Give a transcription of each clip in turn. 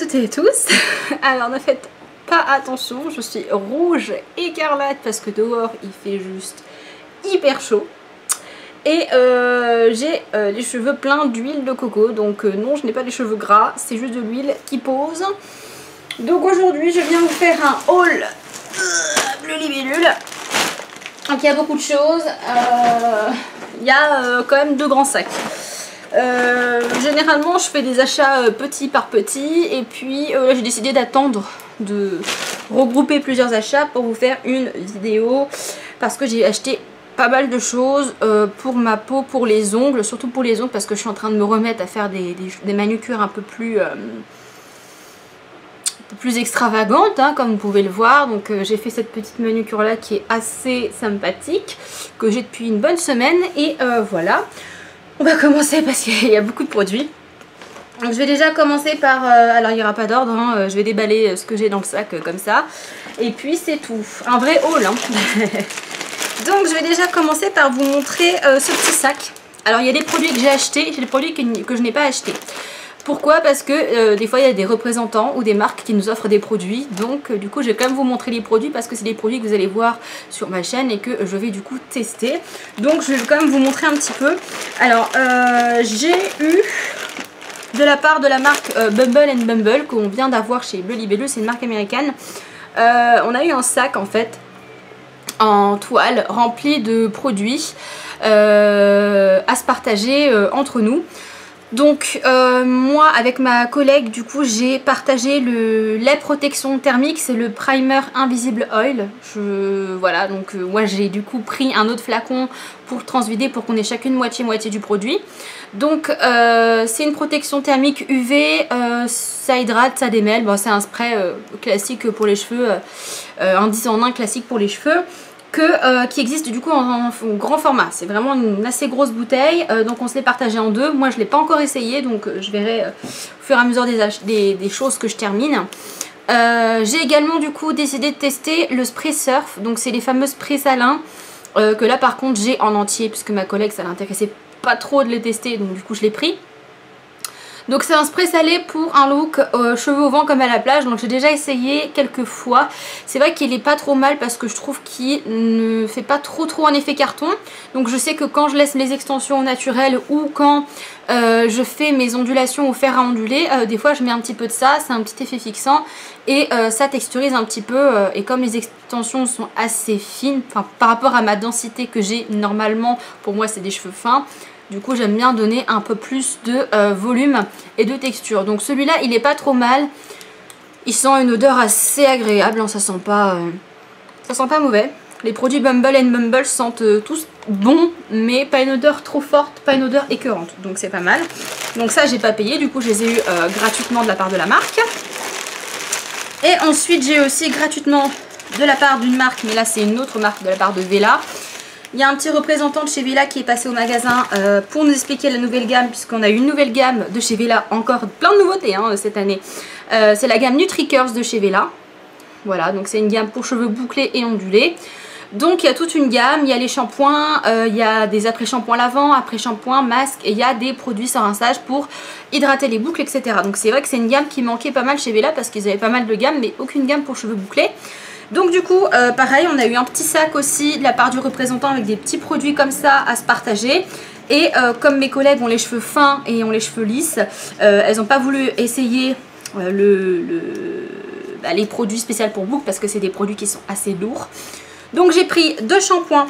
toutes et tous. Alors ne faites pas attention, je suis rouge écarlate parce que dehors il fait juste hyper chaud. Et j'ai les cheveux pleins d'huile de coco, donc non, je n'ai pas les cheveux gras, c'est juste de l'huile qui pose. Donc aujourd'hui je viens vous faire un haul bleu libellule. Donc il y a beaucoup de choses, il y a quand même 2 grands sacs. Généralement je fais des achats petit par petit, et puis là j'ai décidé d'attendre de regrouper plusieurs achats pour vous faire une vidéo, parce que j'ai acheté pas mal de choses pour ma peau, pour les ongles, surtout pour les ongles parce que je suis en train de me remettre à faire des manucures un peu plus extravagantes, hein, comme vous pouvez le voir. Donc j'ai fait cette petite manucure là qui est assez sympathique, que j'ai depuis une bonne semaine, et voilà. On va commencer parce qu'il y a beaucoup de produits. Donc je vais déjà commencer par, alors il n'y aura pas d'ordre, hein, je vais déballer ce que j'ai dans le sac comme ça, et puis c'est tout, un vrai haul, hein. Donc je vais déjà commencer par vous montrer ce petit sac. Alors il y a des produits que j'ai achetés, j'ai des produits que je n'ai pas achetés. Pourquoi? Parce que des fois il y a des représentants ou des marques qui nous offrent des produits. Donc du coup je vais quand même vous montrer les produits, parce que c'est des produits que vous allez voir sur ma chaîne et que je vais du coup tester. Donc je vais quand même vous montrer un petit peu. Alors j'ai eu de la part de la marque Bumble & Bumble, qu'on vient d'avoir chez Bleu Libellule, c'est une marque américaine. On a eu un sac en fait en toile rempli de produits à se partager entre nous. Donc moi avec ma collègue du coup j'ai partagé le lait protection thermique, c'est le primer invisible oil. Voilà, donc moi j'ai du coup pris un autre flacon pour transvider, pour qu'on ait chacune moitié-moitié du produit. Donc c'est une protection thermique UV, ça hydrate, ça démêle, bon, c'est un spray classique pour les cheveux, un 10 en 1 classique pour les cheveux. Qui existe du coup en grand format. C'est vraiment une assez grosse bouteille, donc on se l'est partagé en 2. Moi je ne l'ai pas encore essayé, donc je verrai au fur et à mesure des choses que je termine. J'ai également du coup décidé de tester le spray surf, donc c'est les fameux sprays salins que là par contre j'ai en entier, puisque ma collègue ça l'intéressait pas trop de les tester, donc du coup je l'ai pris. Donc c'est un spray salé pour un look cheveux au vent comme à la plage. Donc j'ai déjà essayé quelques fois. C'est vrai qu'il est pas trop mal parce que je trouve qu'il ne fait pas trop un effet carton. Donc je sais que quand je laisse les extensions au naturel, ou quand je fais mes ondulations au fer à onduler, des fois je mets un petit peu de ça, c'est un petit effet fixant, et ça texturise un petit peu, et comme les extensions sont assez fines, enfin par rapport à ma densité que j'ai normalement, pour moi c'est des cheveux fins. Du coup j'aime bien donner un peu plus de volume et de texture. Donc celui-là il est pas trop mal. Il sent une odeur assez agréable, hein, ça sent pas mauvais. Les produits Bumble & Bumble sentent tous bons, mais pas une odeur trop forte, pas une odeur écœurante. Donc c'est pas mal. Donc ça j'ai pas payé, du coup je les ai eu gratuitement de la part de la marque. Et ensuite j'ai aussi gratuitement de la part d'une marque, mais là c'est une autre marque, de la part de Vela. Il y a un petit représentant de chez Vela qui est passé au magasin pour nous expliquer la nouvelle gamme, puisqu'on a une nouvelle gamme de chez Vela, encore plein de nouveautés hein, cette année. C'est la gamme NutriCurls de chez Vela. Voilà, donc c'est une gamme pour cheveux bouclés et ondulés. Donc il y a toute une gamme, il y a les shampoings, il y a des après-shampoings lavants, après-shampoings, masques, et il y a des produits sans rinçage pour hydrater les boucles, etc. Donc c'est vrai que c'est une gamme qui manquait pas mal chez Vela, parce qu'ils avaient pas mal de gammes, mais aucune gamme pour cheveux bouclés. Donc du coup, pareil, on a eu un petit sac aussi de la part du représentant avec des petits produits comme ça à se partager. Et comme mes collègues ont les cheveux fins et ont les cheveux lisses, elles n'ont pas voulu essayer les produits spéciaux pour boucles, parce que c'est des produits qui sont assez lourds. Donc j'ai pris 2 shampoings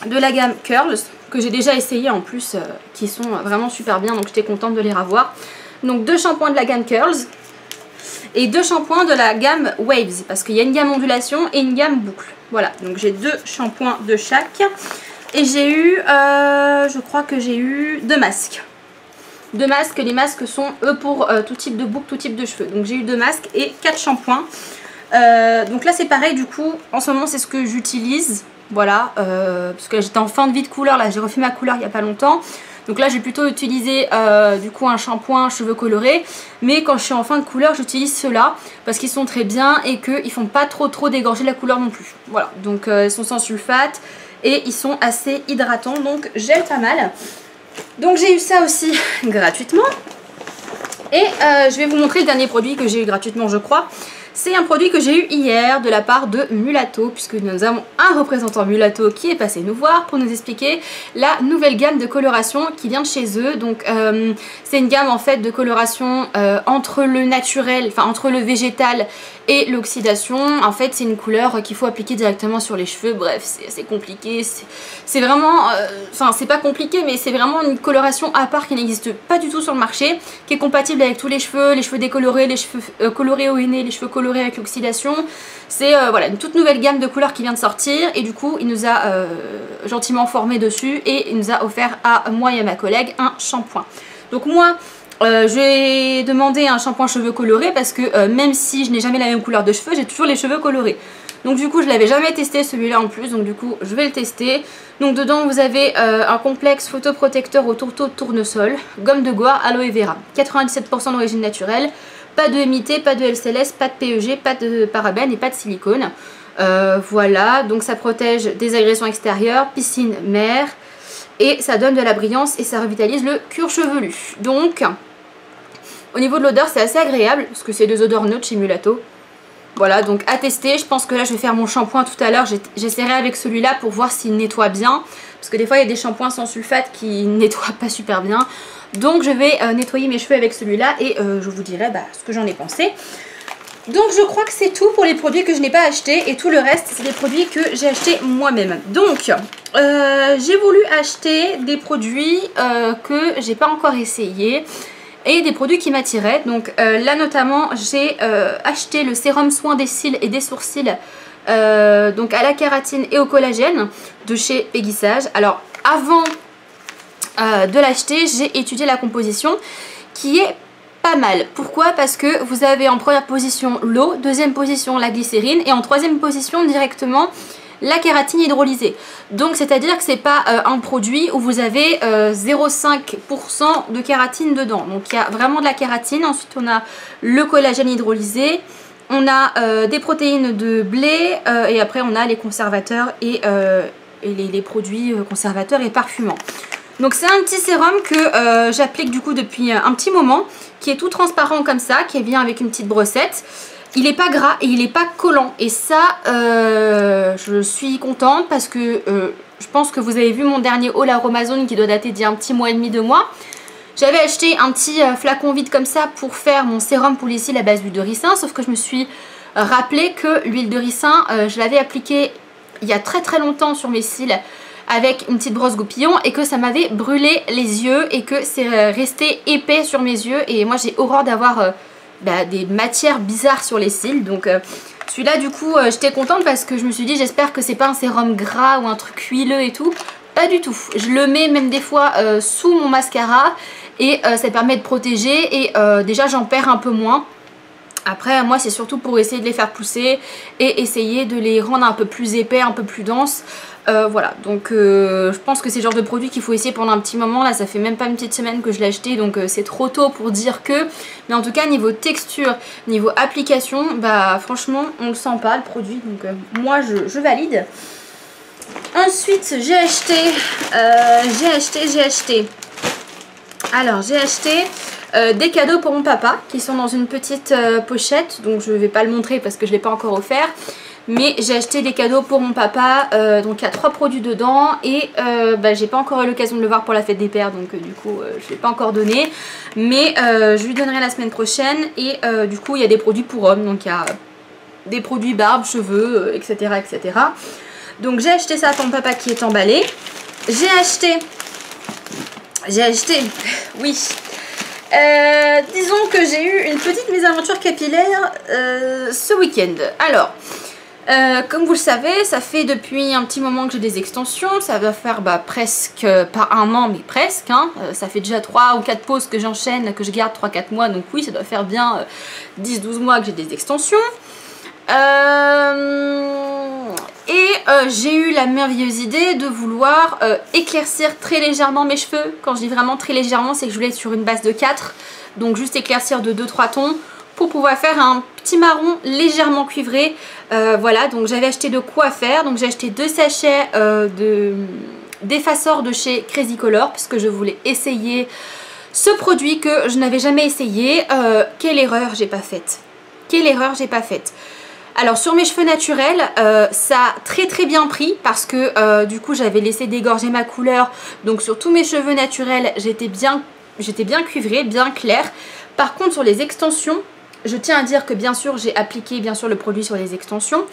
de la gamme Curls, que j'ai déjà essayé en plus, qui sont vraiment super bien, donc j'étais contente de les revoir. Donc 2 shampoings de la gamme Curls. Et 2 shampoings de la gamme Waves, parce qu'il y a une gamme ondulation et une gamme boucle. Voilà, donc j'ai 2 shampoings de chaque. Et j'ai eu, je crois que j'ai eu 2 masques. 2 masques, les masques sont eux pour tout type de boucle, tout type de cheveux. Donc j'ai eu 2 masques et 4 shampoings. Donc là c'est pareil, du coup, en ce moment c'est ce que j'utilise. Voilà, parce que j'étais en fin de vie de couleur, là j'ai refait ma couleur il n'y a pas longtemps. Donc là j'ai plutôt utilisé du coup un shampoing cheveux colorés, mais quand je suis en fin de couleur j'utilise ceux-là parce qu'ils sont très bien et qu'ils font pas trop dégorger la couleur non plus. Voilà, donc ils sont sans sulfate et ils sont assez hydratants, donc j'aime pas mal. Donc j'ai eu ça aussi gratuitement. Et je vais vous montrer le dernier produit que j'ai eu gratuitement, je crois. C'est un produit que j'ai eu hier de la part de Mulatto, puisque nous avons un représentant Mulatto qui est passé nous voir pour nous expliquer la nouvelle gamme de coloration qui vient de chez eux. Donc c'est une gamme en fait de coloration entre le naturel, enfin entre le végétal et l'oxydation. En fait c'est une couleur qu'il faut appliquer directement sur les cheveux. Bref, c'est assez compliqué, c'est vraiment, enfin c'est pas compliqué, mais c'est vraiment une coloration à part qui n'existe pas du tout sur le marché, qui est compatible avec tous les cheveux décolorés, les cheveux colorés au henné, les cheveux colorés avec l'oxydation. C'est voilà, une toute nouvelle gamme de couleurs qui vient de sortir, et du coup il nous a gentiment formé dessus et il nous a offert à moi et à ma collègue un shampoing. Donc moi j'ai demandé un shampoing cheveux colorés parce que même si je n'ai jamais la même couleur de cheveux, j'ai toujours les cheveux colorés. Donc du coup je l'avais jamais testé celui-là en plus, donc du coup je vais le tester. Donc dedans vous avez un complexe photoprotecteur au tourteau de tournesol, gomme de goire, aloe vera, 97% d'origine naturelle, pas de MIT, pas de LCLS, pas de PEG, pas de parabènes et pas de silicone. Voilà, donc ça protège des agressions extérieures, piscine, mer, et ça donne de la brillance et ça revitalise le cuir chevelu. Donc au niveau de l'odeur c'est assez agréable parce que c'est des odeurs neutres chez Mulatto. Voilà, donc à tester. Je pense que là je vais faire mon shampoing tout à l'heure, j'essaierai avec celui-là pour voir s'il nettoie bien, parce que des fois il y a des shampoings sans sulfate qui nettoient pas super bien. Donc je vais nettoyer mes cheveux avec celui-là et je vous dirai ce que j'en ai pensé. Donc je crois que c'est tout pour les produits que je n'ai pas achetés, et tout le reste c'est des produits que j'ai achetés moi-même. Donc j'ai voulu acheter des produits que j'ai pas encore essayé et des produits qui m'attiraient. Donc là notamment j'ai acheté le sérum soin des cils et des sourcils donc à la kératine et au collagène de chez Peggy Sage. Alors avant de l'acheter, j'ai étudié la composition qui est pas mal. Pourquoi? Parce que vous avez en première position l'eau, deuxième position la glycérine et en troisième position directement la kératine hydrolysée. Donc c'est à dire que c'est pas un produit où vous avez 0,5% de kératine dedans. Donc il y a vraiment de la kératine. Ensuite on a le collagène hydrolysé, on a des protéines de blé et après on a les conservateurs et les produits conservateurs et parfumants. Donc c'est un petit sérum que j'applique du coup depuis un petit moment, qui est tout transparent comme ça, qui vient avec une petite brossette. Il n'est pas gras et il n'est pas collant, et ça je suis contente parce que je pense que vous avez vu mon dernier haul Aromazone qui doit dater d'il y a un petit mois et demi, 2 mois. J'avais acheté un petit flacon vide comme ça pour faire mon sérum pour les cils à base d'huile de ricin, sauf que je me suis rappelé que l'huile de ricin je l'avais appliquée il y a très longtemps sur mes cils avec une petite brosse goupillon, et que ça m'avait brûlé les yeux et que c'est resté épais sur mes yeux, et moi j'ai horreur d'avoir des matières bizarres sur les cils. Donc celui-là du coup j'étais contente parce que je me suis dit j'espère que c'est pas un sérum gras ou un truc huileux et tout. Pas du tout, je le mets même des fois sous mon mascara et ça permet de protéger, et déjà j'en perds un peu moins. Après moi c'est surtout pour essayer de les faire pousser et essayer de les rendre un peu plus épais, un peu plus denses. Voilà, donc je pense que c'est le genre de produit qu'il faut essayer pendant un petit moment. Là ça fait même pas une petite semaine que je l'ai acheté, donc c'est trop tôt pour dire que. Mais en tout cas niveau texture, niveau application, franchement on le sent pas le produit, donc moi je valide. Ensuite j'ai acheté alors j'ai acheté des cadeaux pour mon papa qui sont dans une petite pochette, donc je vais pas le montrer parce que je l'ai pas encore offert. Mais j'ai acheté des cadeaux pour mon papa, donc il y a 3 produits dedans, et j'ai pas encore eu l'occasion de le voir pour la fête des pères, donc du coup je ne l'ai pas encore donné, mais je lui donnerai la semaine prochaine. Et du coup il y a des produits pour hommes, donc il y a des produits barbe, cheveux, etc. etc. Donc j'ai acheté ça pour mon papa qui est emballé. J'ai acheté, oui, disons que j'ai eu une petite mésaventure capillaire ce week-end. Alors comme vous le savez, ça fait depuis un petit moment que j'ai des extensions. Ça va faire presque, pas un an, mais presque, hein. Ça fait déjà 3 ou 4 pauses que j'enchaîne, que je garde 3-4 mois. Donc oui, ça doit faire bien 10-12 mois que j'ai des extensions. J'ai eu la merveilleuse idée de vouloir éclaircir très légèrement mes cheveux. Quand je dis vraiment très légèrement, c'est que je voulais être sur une base de 4. Donc juste éclaircir de 2-3 tons pour pouvoir faire un petit marron légèrement cuivré. Voilà, donc j'avais acheté de quoi faire. Donc j'ai acheté 2 sachets d'effaceur de chez Crazy Color, puisque je voulais essayer ce produit que je n'avais jamais essayé. Quelle erreur j'ai pas faite. Quelle erreur j'ai pas faite. Alors sur mes cheveux naturels, ça a très bien pris parce que du coup j'avais laissé dégorger ma couleur. Donc sur tous mes cheveux naturels, j'étais bien cuivrée, bien claire. Par contre sur les extensions, je tiens à dire que bien sûr j'ai appliqué le produit sur les extensions.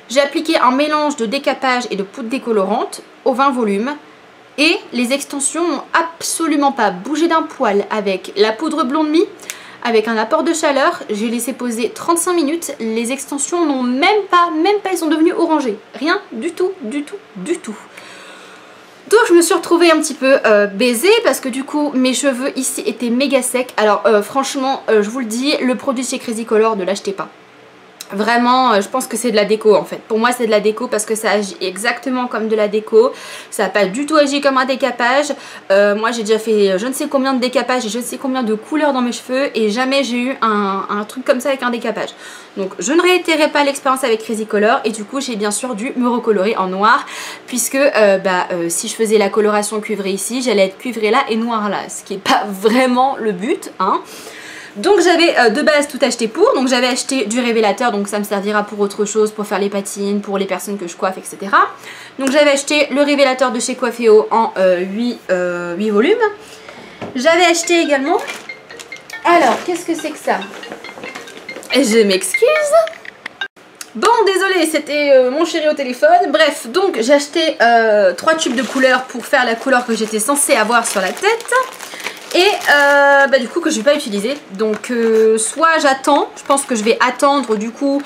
J'ai appliqué un mélange de décapage et de poudre décolorante au 20 volumes. Et les extensions n'ont absolument pas bougé d'un poil avec la poudre Blonde Me, avec un apport de chaleur. J'ai laissé poser 35 minutes. Les extensions n'ont même pas, elles sont devenues orangées. Rien du tout. Donc je me suis retrouvée un petit peu baisée parce que du coup mes cheveux ici étaient méga secs. Alors franchement, je vous le dis, le produit chez Crazy Color, ne l'achetez pas. Vraiment, je pense que c'est de la déco en fait. Pour moi c'est de la déco parce que ça agit exactement comme de la déco. Ça n'a pas du tout agi comme un décapage. Moi j'ai déjà fait je ne sais combien de décapages et je ne sais combien de couleurs dans mes cheveux. Et jamais j'ai eu un truc comme ça avec un décapage. Donc je ne réitérerai pas l'expérience avec Crazy Color. Et du coup j'ai bien sûr dû me recolorer en noir. Puisque si je faisais la coloration cuivrée ici, j'allais être cuivrée là et noire là. Ce qui n'est pas vraiment le but, hein. Donc j'avais de base tout acheté pour, donc j'avais acheté du révélateur, donc ça me servira pour autre chose, pour faire les patines, pour les personnes que je coiffe, etc. Donc j'avais acheté le révélateur de chez Coifféo en 8 volumes. J'avais acheté également, alors qu'est-ce que c'est que ça? Je m'excuse. Bon désolé, c'était mon chéri au téléphone. Bref, donc j'ai acheté 3 tubes de couleur pour faire la couleur que j'étais censée avoir sur la tête. Et du coup que je ne vais pas utiliser. Donc soit j'attends, je pense que je vais attendre du coup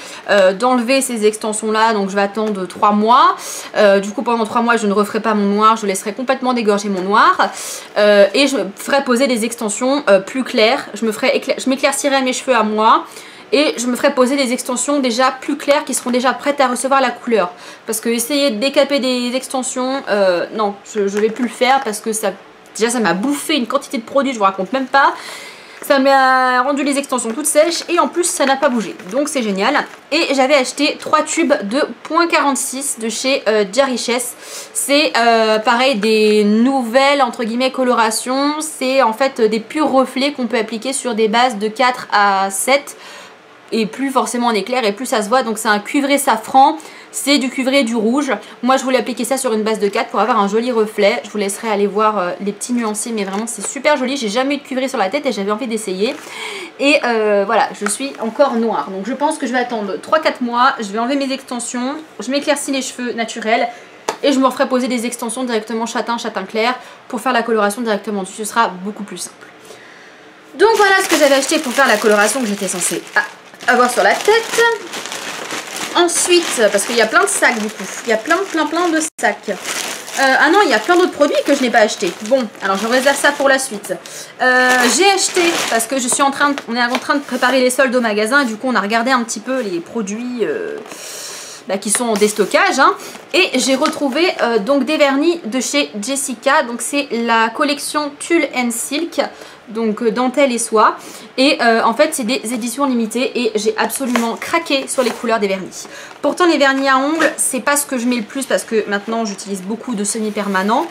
d'enlever ces extensions là. Donc je vais attendre 3 mois. Du coup pendant 3 mois je ne referai pas mon noir, je laisserai complètement dégorger mon noir. Et je ferai poser des extensions plus claires. Je m'éclaircirai mes cheveux à moi. Et je me ferai poser des extensions déjà plus claires qui seront déjà prêtes à recevoir la couleur. Parce que essayer de décaper des extensions, non, je vais plus le faire parce que ça... Déjà ça m'a bouffé une quantité de produits, je vous raconte même pas. Ça m'a rendu les extensions toutes sèches et en plus ça n'a pas bougé. Donc c'est génial. Et j'avais acheté 3 tubes de 0.46 de chez Jarichess. C'est pareil des nouvelles entre guillemets colorations. C'est en fait des purs reflets qu'on peut appliquer sur des bases de 4 à 7. Et plus forcément on éclaire et plus ça se voit. Donc c'est un cuivré safran. C'est du cuivré et du rouge. Moi je voulais appliquer ça sur une base de 4 pour avoir un joli reflet. Je vous laisserai aller voir les petits nuanciers, mais vraiment c'est super joli. J'ai jamais eu de cuivré sur la tête et j'avais envie d'essayer. Et voilà, je suis encore noire. Donc je pense que je vais attendre 3-4 mois. Je vais enlever mes extensions. Je m'éclaircis les cheveux naturels. Et je me referai poser des extensions directement châtain clair pour faire la coloration directement dessus. Ce sera beaucoup plus simple. Donc voilà ce que j'avais acheté pour faire la coloration que j'étais censée avoir sur la tête. Ensuite, parce qu'il y a plein de sacs du coup, il y a plein de sacs. Ah non, il y a plein d'autres produits que je n'ai pas acheté. Bon, alors je réserve ça pour la suite. J'ai acheté, parce que on est en train de préparer les soldes au magasin, et du coup on a regardé un petit peu les produits qui sont en déstockage. Hein, et j'ai retrouvé donc des vernis de chez Jessica, donc c'est la collection Tulle and Silk. Donc dentelle et soie. Et en fait c'est des éditions limitées et j'ai absolument craqué sur les couleurs des vernis. Pourtant les vernis à ongles c'est pas ce que je mets le plus parce que maintenant j'utilise beaucoup de semi-permanents.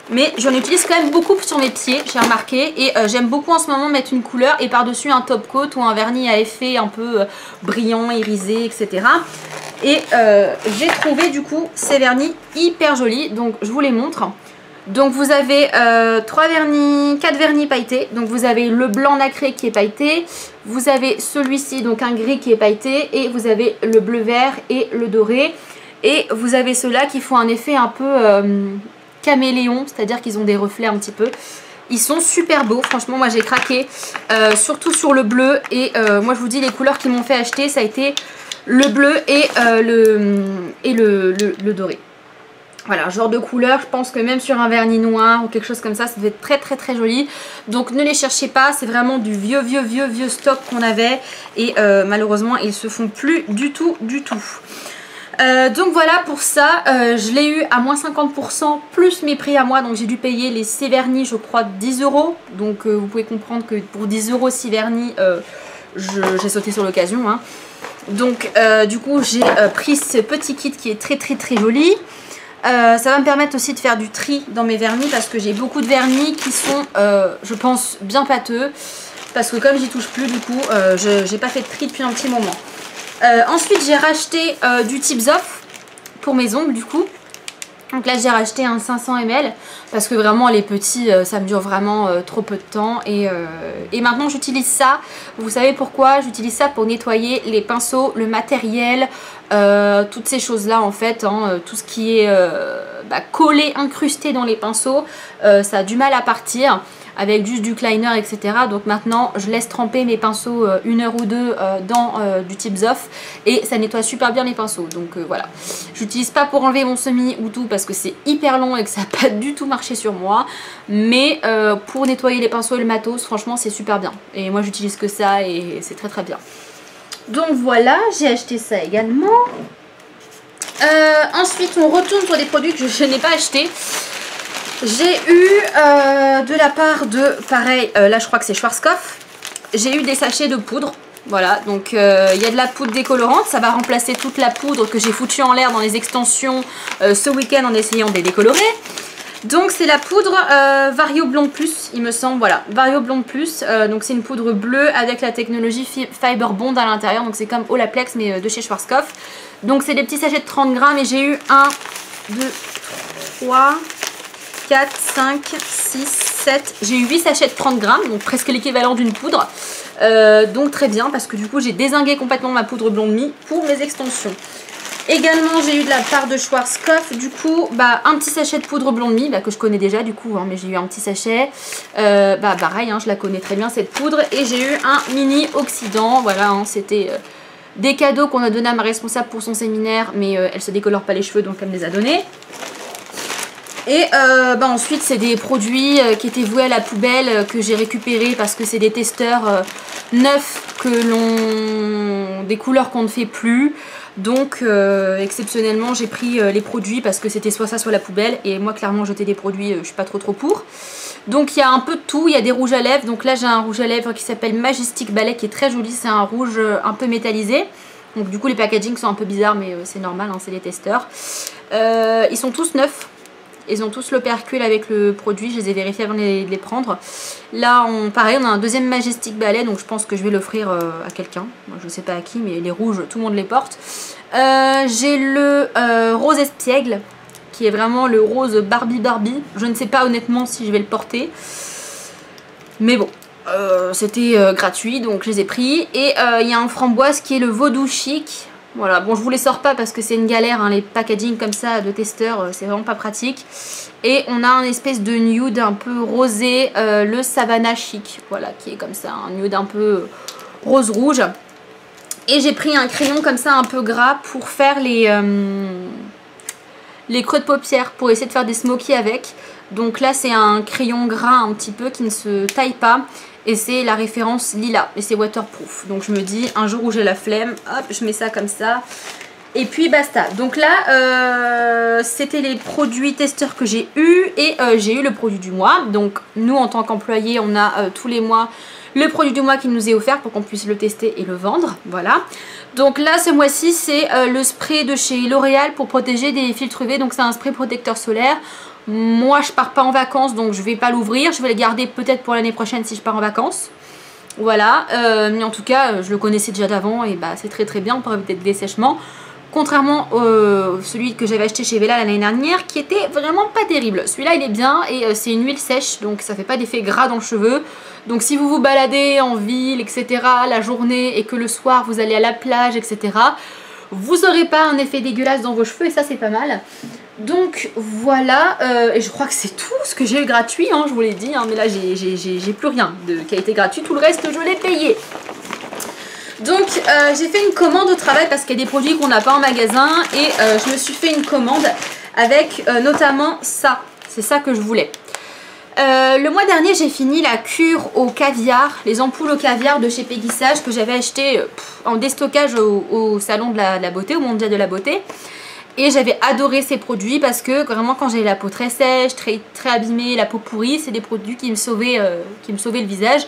Mais j'en utilise quand même beaucoup sur mes pieds, j'ai remarqué. Et j'aime beaucoup en ce moment mettre une couleur et par-dessus un top coat ou un vernis à effet un peu brillant, irisé, etc. Et j'ai trouvé du coup ces vernis hyper jolis. Donc je vous les montre. Donc vous avez 4 vernis pailletés. Donc vous avez le blanc nacré qui est pailleté. Vous avez celui-ci, donc un gris qui est pailleté. Et vous avez le bleu vert et le doré. Et vous avez ceux-là qui font un effet un peu caméléon. C'est-à-dire qu'ils ont des reflets un petit peu. Ils sont super beaux. Franchement moi j'ai craqué. Surtout sur le bleu. Et moi je vous dis les couleurs qui m'ont fait acheter ça a été le bleu et le doré. Voilà, genre de couleur, je pense que même sur un vernis noir ou quelque chose comme ça devait être très joli. Donc ne les cherchez pas, c'est vraiment du vieux stock qu'on avait. Et malheureusement, ils se font plus du tout. Donc voilà pour ça, je l'ai eu à moins 50% plus mes prix à moi. Donc j'ai dû payer ces vernis, je crois, 10 €. Donc vous pouvez comprendre que pour 10 € 6 vernis, j'ai sauté sur l'occasion. Hein. Donc du coup, j'ai pris ce petit kit qui est très joli. Ça va me permettre aussi de faire du tri dans mes vernis parce que j'ai beaucoup de vernis qui sont, je pense, bien pâteux. Parce que comme j'y touche plus, du coup, j'ai pas fait de tri depuis un petit moment. Ensuite, j'ai racheté du Tips Off pour mes ongles, du coup. Donc là, j'ai racheté un 500 ml parce que vraiment, les petits, ça me dure vraiment trop peu de temps. Et maintenant, j'utilise ça. Vous savez pourquoi? J'utilise ça pour nettoyer les pinceaux, le matériel, toutes ces choses-là, en fait. Hein, tout ce qui est collé, incrusté dans les pinceaux, ça a du mal à partir avec juste du cleaner, etc. Donc maintenant, je laisse tremper mes pinceaux 1 heure ou 2 dans du Tips Off et ça nettoie super bien les pinceaux. Donc voilà, j'utilise pas pour enlever mon semis ou tout parce que c'est hyper long et que ça n'a pas du tout marché sur moi. Mais pour nettoyer les pinceaux et le matos, franchement, c'est super bien. Et moi, j'utilise que ça et c'est très très bien. Donc voilà, j'ai acheté ça également. Ensuite, on retourne pour des produits que je n'ai pas achetés. J'ai eu de la part de, pareil, là je crois que c'est Schwarzkopf, j'ai eu des sachets de poudre, voilà, donc il y a de la poudre décolorante, ça va remplacer toute la poudre que j'ai foutue en l'air dans les extensions ce week-end en essayant de les décolorer. Donc c'est la poudre Vario Blonde Plus, il me semble, voilà, Vario Blonde Plus, donc c'est une poudre bleue avec la technologie Fiber Bond à l'intérieur, donc c'est comme Olaplex mais de chez Schwarzkopf. Donc c'est des petits sachets de 30 grammes et j'ai eu 1, 2, 3... 4, 5, 6, 7, j'ai eu 8 sachets de 30 grammes, donc presque l'équivalent d'une poudre. Donc très bien, parce que du coup j'ai dézingué complètement ma poudre Blonde Me pour mes extensions. Également j'ai eu de la part de Schwarzkopf, du coup un petit sachet de poudre Blonde Me, que je connais déjà du coup, hein, mais j'ai eu un petit sachet. Pareil, hein, je la connais très bien cette poudre. Et j'ai eu un mini oxydant, voilà, hein, c'était des cadeaux qu'on a donné à ma responsable pour son séminaire, mais elle se décolore pas les cheveux donc elle me les a donnés. Et ensuite c'est des produits qui étaient voués à la poubelle que j'ai récupérés parce que c'est des testeurs neufs des couleurs qu'on ne fait plus. Donc exceptionnellement j'ai pris les produits parce que c'était soit ça soit la poubelle. Et moi clairement jeter des produits je suis pas trop pour. Donc il y a un peu de tout, il y a des rouges à lèvres. Donc là j'ai un rouge à lèvres qui s'appelle Majestic Ballet qui est très joli, c'est un rouge un peu métallisé. Donc du coup les packagings sont un peu bizarres mais c'est normal, hein, c'est les testeurs. Ils sont tous neufs. Ils ont tous l'opercule avec le produit, je les ai vérifiés avant de les prendre. Là, pareil, on a un deuxième Majestic Ballet, donc je pense que je vais l'offrir à quelqu'un. Je ne sais pas à qui, mais les rouges, tout le monde les porte. J'ai le rose espiègle, qui est vraiment le rose Barbie. Je ne sais pas honnêtement si je vais le porter. Mais bon, c'était gratuit, donc je les ai pris. Et il y a un framboise qui est le Vaudou Chic. Voilà, bon je vous les sors pas parce que c'est une galère, hein, les packaging comme ça de testeurs, c'est vraiment pas pratique. Et on a un espèce de nude un peu rosé, le Savannah Chic, voilà, qui est comme ça, un nude un peu rose-rouge. Et j'ai pris un crayon comme ça un peu gras pour faire les creux de paupières, pour essayer de faire des smokies avec. Donc là c'est un crayon gras un petit peu qui ne se taille pas. Et c'est la référence Lila. Et c'est waterproof. Donc je me dis, un jour où j'ai la flemme, hop, je mets ça comme ça. Et puis basta. Donc là, c'était les produits testeurs que j'ai eu. Et j'ai eu le produit du mois. Donc nous, en tant qu'employés, on a tous les mois le produit du mois qui nous est offert pour qu'on puisse le tester et le vendre. Voilà. Donc là, ce mois-ci, c'est le spray de chez L'Oréal pour protéger des filtres UV. Donc c'est un spray protecteur solaire. Moi je pars pas en vacances donc je vais pas l'ouvrir, je vais le garder peut-être pour l'année prochaine si je pars en vacances. Voilà, mais en tout cas je le connaissais déjà d'avant et c'est très très bien pour éviter le dessèchement. Contrairement à celui que j'avais acheté chez Vela l'année dernière qui était vraiment pas terrible. Celui-là il est bien et c'est une huile sèche donc ça fait pas d'effet gras dans le cheveu. Donc si vous vous baladez en ville etc. la journée et que le soir vous allez à la plage etc. vous n'aurez pas un effet dégueulasse dans vos cheveux et ça c'est pas mal. Donc voilà, et je crois que c'est tout ce que j'ai eu gratuit, hein, je vous l'ai dit, hein, mais là j'ai plus rien qui a été gratuit, tout le reste je l'ai payé. Donc j'ai fait une commande au travail parce qu'il y a des produits qu'on n'a pas en magasin et je me suis fait une commande avec notamment ça, c'est ça que je voulais. Le mois dernier j'ai fini la cure au caviar, les ampoules au caviar de chez Peggy Sage que j'avais acheté en déstockage au salon de la beauté, au mondial de la beauté. Et j'avais adoré ces produits parce que vraiment quand j'ai la peau très sèche, très abîmée, la peau pourrie, c'est des produits qui me sauvaient le visage.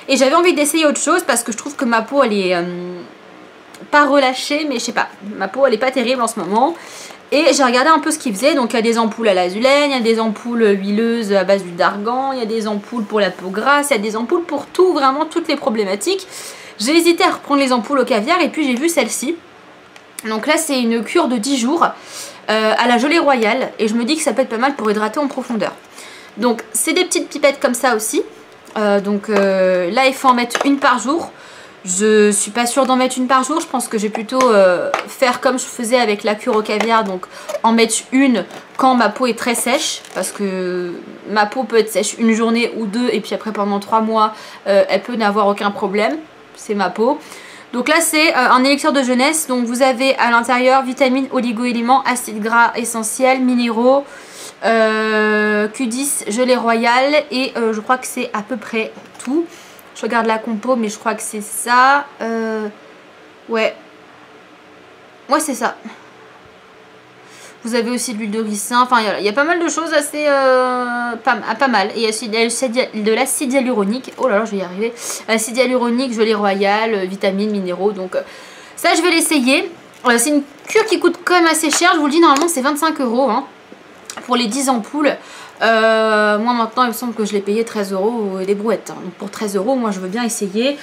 Et j'avais envie d'essayer autre chose parce que je trouve que ma peau elle est pas relâchée, mais je sais pas, ma peau elle est pas terrible en ce moment. Et j'ai regardé un peu ce qu'ils faisaient. Donc il y a des ampoules à l'azulène, il y a des ampoules huileuses à base d'huile d'argan, il y a des ampoules pour la peau grasse, il y a des ampoules pour tout, vraiment toutes les problématiques. J'ai hésité à reprendre les ampoules au caviar et puis j'ai vu celle-ci. Donc là c'est une cure de 10 jours à la gelée royale et je me dis que ça peut être pas mal pour hydrater en profondeur. Donc c'est des petites pipettes comme ça aussi. Là il faut en mettre une par jour. Je suis pas sûre d'en mettre une par jour, je pense que je vais plutôt faire comme je faisais avec la cure au caviar, donc en mettre une quand ma peau est très sèche, parce que ma peau peut être sèche une journée ou deux et puis après pendant 3 mois elle peut n'avoir aucun problème, c'est ma peau. Donc là c'est un élixir de jeunesse, donc vous avez à l'intérieur vitamines, oligo-éléments, acides gras essentiels, minéraux, Q10, gelée royale et je crois que c'est à peu près tout. Je regarde la compo mais je crois que c'est ça. Ouais c'est ça. Vous avez aussi de l'huile de ricin. Enfin il y a pas mal de choses assez pas mal. Et il y a de l'acide hyaluronique. Oh là là je vais y arriver. Acide hyaluronique, gelée royale, vitamines, minéraux. Donc ça je vais l'essayer. C'est une cure qui coûte quand même assez cher. Je vous le dis, normalement c'est 25 € hein, pour les 10 ampoules. Moi maintenant il me semble que je l'ai payé 13 € des brouettes. Donc pour 13 € moi je veux bien essayer.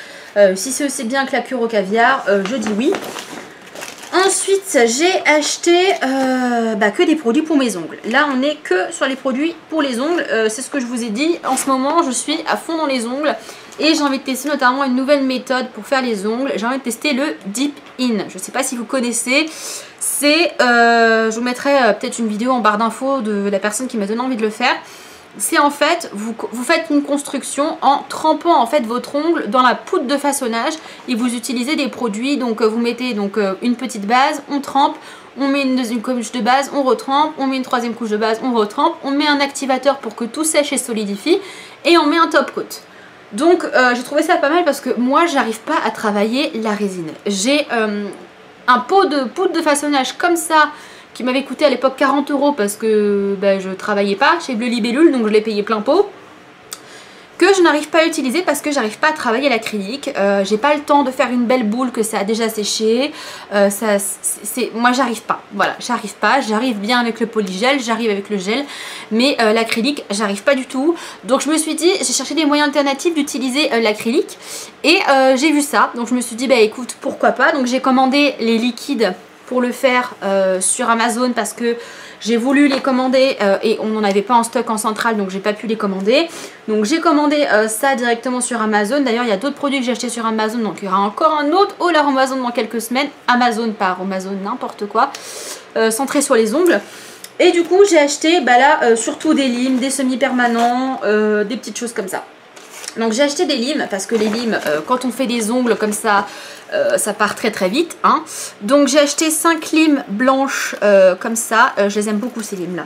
Si c'est aussi bien que la cure au caviar, je dis oui. Ensuite j'ai acheté que des produits pour mes ongles. Là on est que sur les produits pour les ongles. C'est ce que je vous ai dit. En ce moment je suis à fond dans les ongles. Et j'ai envie de tester notamment une nouvelle méthode pour faire les ongles. J'ai envie de tester le Deep In. Je ne sais pas si vous connaissez. C'est, je vous mettrai peut-être une vidéo en barre d'infos de la personne qui m'a donné envie de le faire. C'est en fait, vous faites une construction en trempant en fait votre ongle dans la poudre de façonnage et vous utilisez des produits. Donc vous mettez donc une petite base, on trempe, on met une deuxième couche de base, on retrempe, on met une troisième couche de base, on retrempe, on met un activateur pour que tout sèche et solidifie et on met un top coat. Donc j'ai trouvé ça pas mal parce que moi j'arrive pas à travailler la résine. J'ai un pot de poudre de façonnage comme ça qui m'avait coûté à l'époque 40 € parce que je travaillais pas chez Bleu Libellule, donc je l'ai payé plein pot, que je n'arrive pas à utiliser parce que j'arrive pas à travailler l'acrylique. J'ai pas le temps de faire une belle boule que ça a déjà séché. Moi j'arrive pas, voilà, j'arrive pas. J'arrive bien avec le polygel, j'arrive avec le gel, mais l'acrylique j'arrive pas du tout. Donc je me suis dit, j'ai cherché des moyens alternatifs d'utiliser l'acrylique et j'ai vu ça, donc je me suis dit écoute, pourquoi pas. Donc j'ai commandé les liquides pour le faire sur Amazon parce que j'ai voulu les commander et on n'en avait pas en stock en centrale, donc j'ai pas pu les commander. Donc j'ai commandé ça directement sur Amazon. D'ailleurs il y a d'autres produits que j'ai achetés sur Amazon, donc il y aura encore un autre haul à Amazon dans quelques semaines. Amazon par Amazon n'importe quoi, centré sur les ongles. Et du coup j'ai acheté surtout des limes, des semi-permanents, des petites choses comme ça. Donc j'ai acheté des limes parce que les limes, quand on fait des ongles comme ça part très très vite. Hein. Donc j'ai acheté 5 limes blanches comme ça. Je les aime beaucoup ces limes là.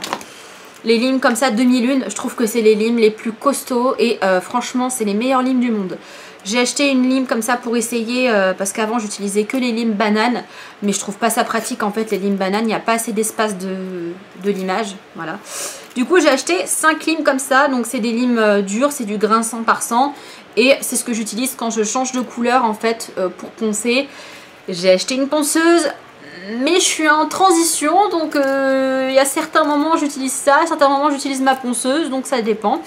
Les limes comme ça demi-lune, je trouve que c'est les limes les plus costauds et franchement c'est les meilleures limes du monde. J'ai acheté une lime comme ça pour essayer parce qu'avant j'utilisais que les limes bananes, mais je trouve pas ça pratique en fait les limes bananes, il n'y a pas assez d'espace de limage, voilà. Du coup j'ai acheté 5 limes comme ça, donc c'est des limes dures, c'est du grain 100% et c'est ce que j'utilise quand je change de couleur en fait pour poncer. J'ai acheté une ponceuse, mais je suis en transition, donc il y a certains moments j'utilise ça, à certains moments j'utilise ma ponceuse, donc ça dépend.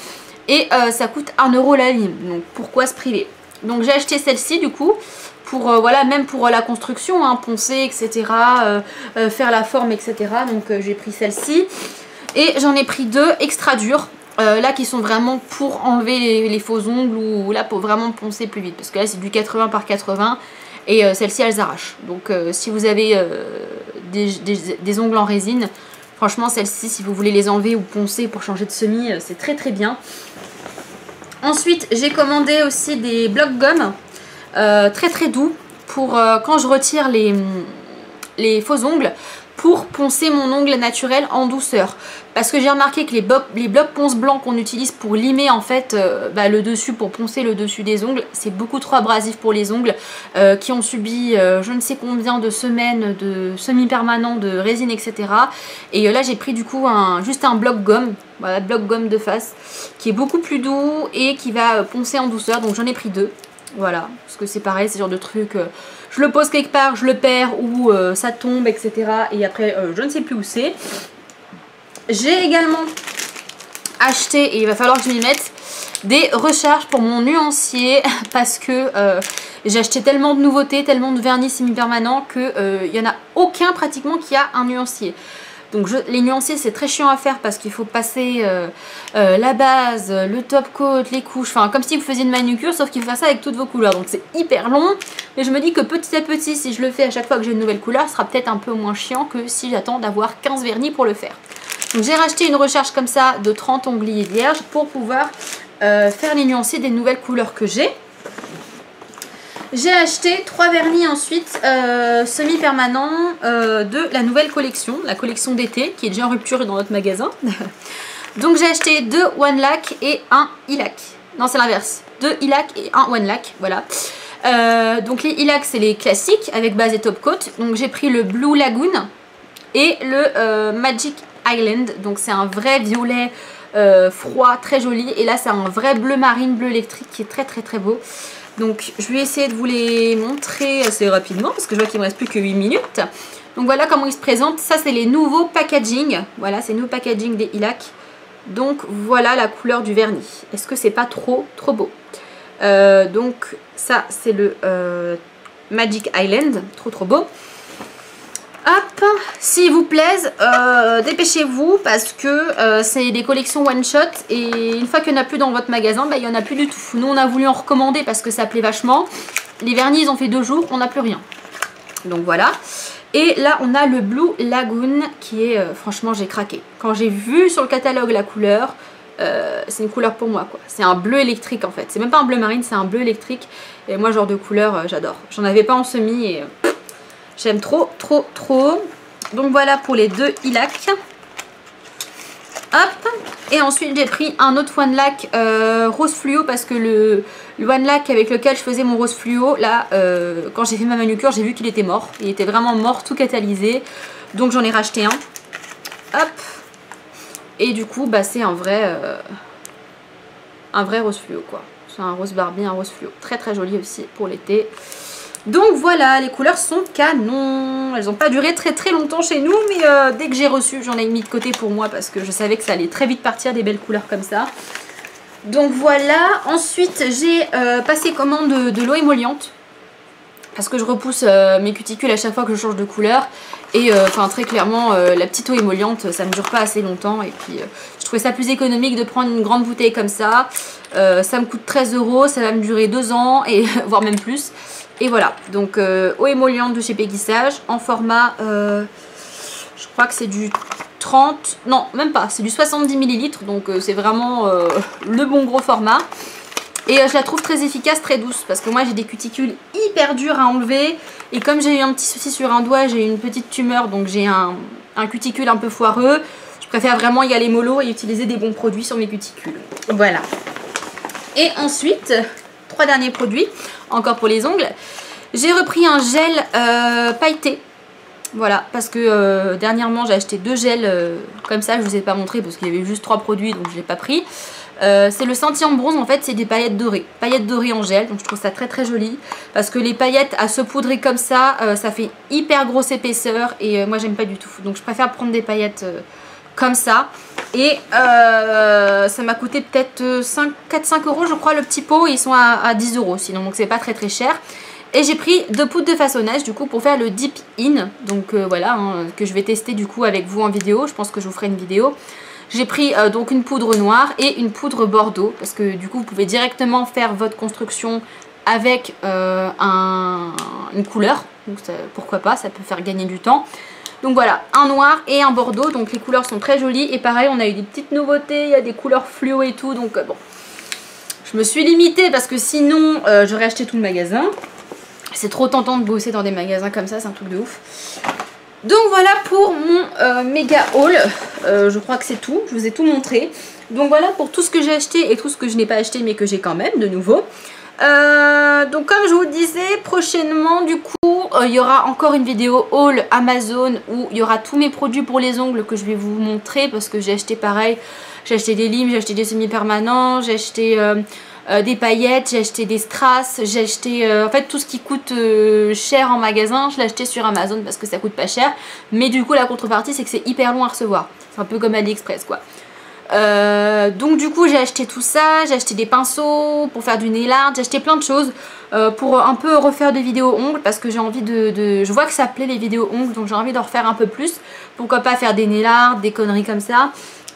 Et ça coûte 1 € la lime, donc pourquoi se priver? Donc j'ai acheté celle-ci du coup, pour même pour la construction, hein, poncer, etc., faire la forme, etc. Donc j'ai pris celle-ci. Et j'en ai pris 2 extra dures, là qui sont vraiment pour enlever les faux ongles ou là pour vraiment poncer plus vite. Parce que là c'est du 80 par 80 et celles-ci elles arrachent. Donc si vous avez des ongles en résine, franchement celles-ci si vous voulez les enlever ou poncer pour changer de semis, c'est très très bien. Ensuite j'ai commandé aussi des blocs-gommes très très doux pour quand je retire les faux ongles, pour poncer mon ongle naturel en douceur. Parce que j'ai remarqué que les blocs ponce blancs qu'on utilise pour limer en fait le dessus, pour poncer le dessus des ongles, c'est beaucoup trop abrasif pour les ongles qui ont subi je ne sais combien de semaines de semi-permanent, de résine, etc. Et là j'ai pris du coup juste un bloc gomme, voilà, bloc gomme de face, qui est beaucoup plus doux et qui va poncer en douceur. Donc j'en ai pris 2. Voilà, parce que c'est pareil, c'est le genre de truc, je le pose quelque part, je le perds ou ça tombe, etc. Et après, je ne sais plus où c'est. J'ai également acheté, et il va falloir que je m'y mette, des recharges pour mon nuancier parce que j'ai acheté tellement de nouveautés, tellement de vernis semi-permanent que il n'y en a aucun pratiquement qui a un nuancier. Donc les nuanciers c'est très chiant à faire parce qu'il faut passer la base, le top coat, les couches, enfin comme si vous faisiez une manucure sauf qu'il faut faire ça avec toutes vos couleurs. Donc c'est hyper long, mais je me dis que petit à petit si je le fais à chaque fois que j'ai une nouvelle couleur, ce sera peut-être un peu moins chiant que si j'attends d'avoir 15 vernis pour le faire. Donc j'ai racheté une recharge comme ça de 30 ongles vierges pour pouvoir faire les nuanciers des nouvelles couleurs que j'ai. J'ai acheté 3 vernis ensuite semi-permanents de la nouvelle collection, la collection d'été qui est déjà en rupture dans notre magasin. Donc j'ai acheté 2 One Lac et 1 Ilac. Non c'est l'inverse, 2 Ilac et 1 One Lac, voilà. Donc les Ilac c'est les classiques avec base et top coat. Donc j'ai pris le Blue Lagoon et le Magic Island. Donc c'est un vrai violet froid, très joli. Et là c'est un vrai bleu marine, bleu électrique qui est très très très beau. Donc je vais essayer de vous les montrer assez rapidement parce que je vois qu'il ne me reste plus que 8 minutes. Donc voilà comment ils se présentent. Ça c'est les nouveaux packaging. Voilà, c'est le nouveau packaging des Ilac. Donc voilà la couleur du vernis. Est-ce que c'est pas trop beau? Donc ça c'est le Magic Island. Trop beau. Hop, s'il vous plaise, dépêchez-vous parce que c'est des collections one shot et une fois qu'il n'y en a plus dans votre magasin, bah, il n'y en a plus du tout. Nous on a voulu en recommander parce que ça plaît vachement. Les vernis ils ont fait 2 jours, on n'a plus rien. Donc voilà. Et là on a le Blue Lagoon qui est, franchement j'ai craqué. Quand j'ai vu sur le catalogue la couleur, c'est une couleur pour moi quoi. C'est un bleu électrique en fait. C'est même pas un bleu marine, c'est un bleu électrique. Et moi genre de couleur j'adore. J'en avais pas en semi et... j'aime trop. Donc voilà pour les 2 Ilac. Hop. Et ensuite j'ai pris un autre One Lac rose fluo parce que le One Lac avec lequel je faisais mon rose fluo, là quand j'ai fait ma manucure j'ai vu qu'il était mort. Il était vraiment mort, tout catalysé. Donc j'en ai racheté un. Hop. Et du coup bah c'est un vrai rose fluo quoi. C'est un rose Barbie, un rose fluo. Très joli aussi pour l'été. Donc voilà, les couleurs sont canon. Elles n'ont pas duré très longtemps chez nous, mais dès que j'ai reçu, j'en ai mis de côté pour moi parce que je savais que ça allait très vite partir des belles couleurs comme ça. Donc voilà, ensuite j'ai passé commande de l'eau émolliente parce que je repousse mes cuticules à chaque fois que je change de couleur. Et enfin très clairement, la petite eau émolliente, ça ne dure pas assez longtemps. Et puis je trouvais ça plus économique de prendre une grande bouteille comme ça. Ça me coûte 13 €, ça va me durer 2 ans, et voire même plus. Et voilà, donc eau émolliente de chez Peggy Sage en format, je crois que c'est du 30, non même pas, c'est du 70 ml, donc c'est vraiment le bon gros format. Et je la trouve très efficace, très douce, parce que moi j'ai des cuticules hyper dures à enlever. Et comme j'ai eu un petit souci sur un doigt, j'ai eu une petite tumeur, donc j'ai un cuticule un peu foireux. Je préfère vraiment y aller mollo et utiliser des bons produits sur mes cuticules. Voilà. Et ensuite... 3 derniers produits, encore pour les ongles. J'ai repris un gel pailleté. Voilà, parce que dernièrement j'ai acheté 2 gels comme ça, je vous ai pas montré parce qu'il y avait juste 3 produits donc je l'ai pas pris. C'est le scintillant bronze, en fait c'est des paillettes dorées en gel, donc je trouve ça très joli parce que les paillettes à se poudrer comme ça, ça fait hyper grosse épaisseur et moi j'aime pas du tout, donc je préfère prendre des paillettes comme ça. Et ça m'a coûté peut-être 4-5 € je crois le petit pot, et ils sont à 10 € sinon, donc c'est pas très cher. Et j'ai pris 2 poudres de façonnage du coup pour faire le Deep In, donc voilà, hein, que je vais tester du coup avec vous en vidéo, je pense que je vous ferai une vidéo. J'ai pris donc une poudre noire et une poudre bordeaux, parce que du coup vous pouvez directement faire votre construction avec une couleur, donc ça, pourquoi pas, ça peut faire gagner du temps. Donc voilà, un noir et un bordeaux, donc les couleurs sont très jolies. Et pareil, on a eu des petites nouveautés, il y a des couleurs fluo et tout, donc bon. Je me suis limitée parce que sinon j'aurais acheté tout le magasin. C'est trop tentant de bosser dans des magasins comme ça, c'est un truc de ouf. Donc voilà pour mon méga haul. Je crois que c'est tout, je vous ai tout montré. Donc voilà pour tout ce que j'ai acheté et tout ce que je n'ai pas acheté mais que j'ai quand même de nouveau. Donc comme je vous disais, prochainement du coup il y aura encore une vidéo haul Amazon où il y aura tous mes produits pour les ongles que je vais vous montrer, parce que j'ai acheté pareil, j'ai acheté des limes, j'ai acheté des semi-permanents, j'ai acheté des paillettes, j'ai acheté des strass, j'ai acheté en fait tout ce qui coûte cher en magasin, je l'ai acheté sur Amazon parce que ça coûte pas cher. Mais du coup la contrepartie c'est que c'est hyper long à recevoir. C'est un peu comme AliExpress quoi. Donc du coup j'ai acheté tout ça, j'ai acheté des pinceaux pour faire du nail art, j'ai acheté plein de choses pour un peu refaire des vidéos ongles parce que j'ai envie je vois que ça plaît les vidéos ongles, donc j'ai envie d'en refaire un peu plus. Pourquoi pas faire des nail art, des conneries comme ça.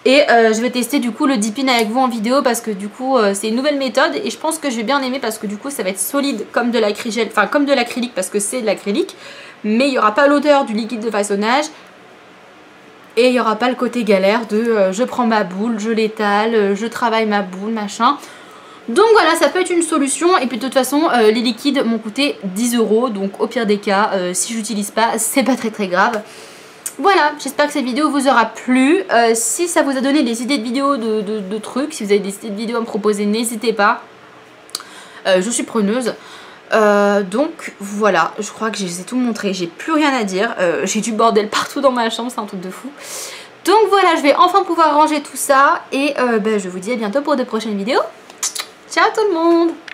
Et je vais tester du coup le dip in avec vous en vidéo parce que du coup c'est une nouvelle méthode et je pense que je vais bien aimer parce que du coup ça va être solide comme de l'acrygel, enfin comme de l'acrylique parce que c'est de l'acrylique, mais il n'y aura pas l'odeur du liquide de façonnage. Et il n'y aura pas le côté galère de je prends ma boule, je l'étale, je travaille ma boule, machin. Donc voilà, ça peut être une solution. Et puis de toute façon, les liquides m'ont coûté 10 €. Donc au pire des cas, si j'utilise pas, c'est pas très grave. Voilà, j'espère que cette vidéo vous aura plu. Si ça vous a donné des idées de vidéos de trucs, si vous avez des idées de vidéos à me proposer, n'hésitez pas. Je suis preneuse. Donc voilà, je crois que je vous ai tout montré, j'ai plus rien à dire, j'ai du bordel partout dans ma chambre, c'est un truc de fou. Donc voilà, je vais enfin pouvoir ranger tout ça et je vous dis à bientôt pour de prochaines vidéos. Ciao tout le monde!